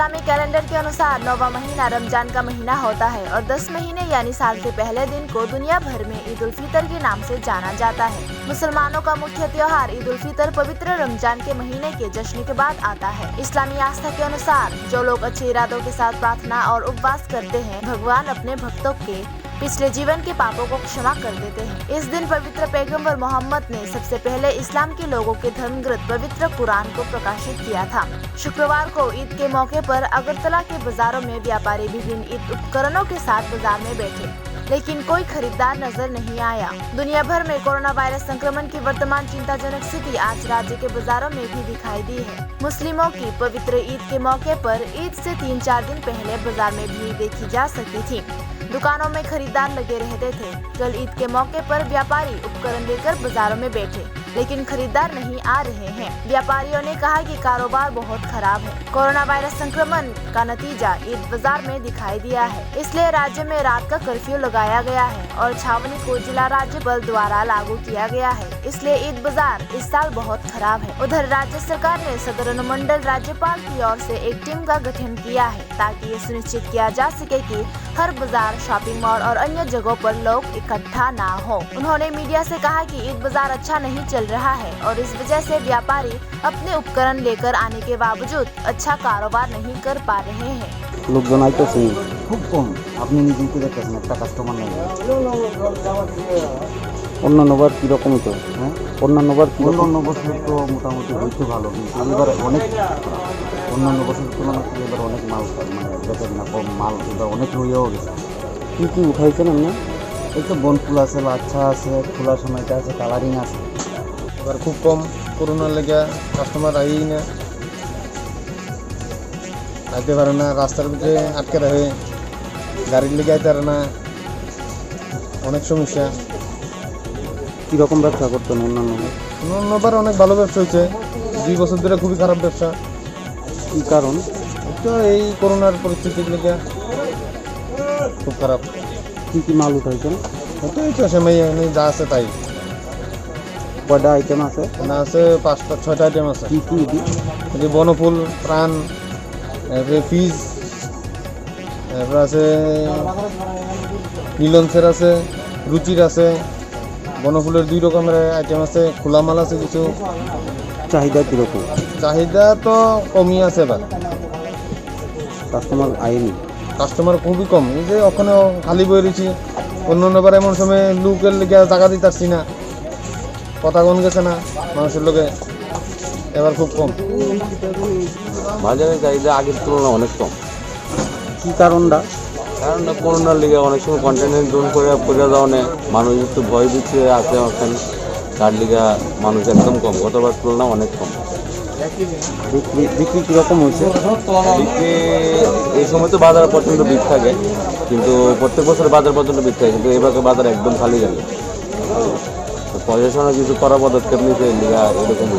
इस्लामी calendar के अनुसार 9वां महीना रमजान का महीना होता है और 10 महीने यानी साल के पहले दिन को दुनिया भर में ईद उल फितर के नाम से जाना जाता है। मुसलमानों का मुख्य त्योहार ईद उल फितर पवित्र रमजान के महीने के जश्न के बाद आता है। इस्लामी आस्था के अनुसार जो लोग अच्छे इरादों के साथ प्रार्थना और उपवास करते हैं, भगवान अपने भक्तों के पिछले जीवन के पापों को क्षमा कर देते हैं। इस दिन पवित्र पैगंबर मोहम्मद ने सबसे पहले इस्लाम के लोगों के धर्मग्रंथ पवित्र कुरान को प्रकाशित किया था। शुक्रवार को ईद के मौके पर अगरतला के बाजारों में व्यापारी विभिन्न ईद उपकरणों के साथ बाजार में बैठे, लेकिन कोई खरीदार नजर नहीं आया। दुनिया भर में कोरोना वायरस संक्रमण की वर्तमान चिंताजनक स्थिति आज राज्य के बाजारों में भी दिखाई दी है। मुस्लिमों की पवित्र ईद के मौके पर ईद से 3-4 दिन पहले बाजार में भीड़ देखी जा सकती थी। दुकानों में खरीदार लगे रहते थे। कल ईद के मौके पर व्यापारी उपकरण लेकर बाजारों में बैठे, लेकिन खरीदार नहीं आ रहे हैं। व्यापारियों ने कहा कि कारोबार बहुत खराब है। कोरोना वायरस संक्रमण का नतीजा ईद बाजार में दिखाई दिया है, इसलिए राज्य में रात का कर्फ्यू लगाया गया है और छावनी को जिला राज्य बल द्वारा लागू किया गया है। इसलिए ईद बाजार इस साल बहुत खराब है। उधर राज्य सरकार ने सदर अनुमंडल राज्यपाल की ओर से एक टीम का गठन किया है ताकि ये सुनिश्चित किया जा सके कि हर बाजार, शॉपिंग मॉल और अन्य जगहों पर लोग इकट्ठा ना हो। उन्होंने मीडिया से कहा कि ईद बाजार अच्छा नहीं चल रहा है और इस वजह से व्यापारी अपने उपकरण लेकर आने के बावजूद अच्छा कारोबार नहीं कर पा रहे हैं। লোকজন আইতেছে খুব কম, আপনি নিজেই তো দেখতেছেন একটা কাস্টমার নেই। অন্যান্য বার কীরকম হতো? হ্যাঁ, অন্যান্য বছর তো মোটামুটি হইতে ভালো, কিন্তু এবার অনেক অন্যান্য বছরের তুলনায় এবার অনেক মাল মানে বেচে কিনা কম, মাল এবার অনেক রয়েও গেছে। কী কী উঠাইছেন আপনি? এই তো বনফুল আছে, বাচ্চা আছে, খোলা সময়টা আছে, কালারিং আছে। এবার খুব কম, করোনার লেগে কাস্টমার আইই না, আইতে পারে না, রাস্তার ভিতরে আটকে রাখে, গাড়ির লেগে আইতে পারে না, অনেক সমস্যা। কীরকম ব্যবসা করতেন অন্যবার অনেক ভালো ব্যবসা হয়েছে, 2 বছর ধরে খুবই খারাপ ব্যবসা। কী কারণ? তো এই করোনার পরিস্থিতির লেগে খুব খারাপ। কী কী মাল উঠাইছেন? তো এই তো সেমাই যা আছে তাই। কয়টা আইটেম আছে? না আছে 5-6টা আইটেম আছে। কী কী? যে বনফুল, প্রাণ, তারপরে ফিজ, তারপরে আছে নীলন্সের আছে, রুচির আছে, বনফুলের 2 রকমের আইটেম আছে, খোলা মাল আছে কিছু। চাহিদা কীরকম? চাহিদা তো কমই আছে, এবার কাস্টমার আইনি, কাস্টমার খুবই কম। এই যে ওখানে খালি বয়ে রয়েছি, অন্যবার এমন সময় লোকের লেগে জায়গা দিতে পারছি না, কথা কন গেছে না মানুষের লোকে, এবার খুব কম। বাজারে চাহিদা আগের তুলনায় অনেক কম। কী কারণটা? কারণটা করোনার লিগে অনেক সময় কন্টেইনমেন্ট জোন করে যাওয়া নেই, মানুষ একটু ভয় দিচ্ছে আছে ওখানে, তার লিগে মানুষ একদম কম, গতবার তুলনায় অনেক কম। বিক্রি কীরকম হয়েছে? বিক্রি এই সময় তো বাজার পর্যন্ত ভিড় থাকে, কিন্তু প্রত্যেক বছর বাজার পর্যন্ত ভিড় থাকে, কিন্তু এবার বাজার একদম খালি গেল। প্রশাসনের কিছু কড়া পদক্ষেপ নিতে লিগা এরকম।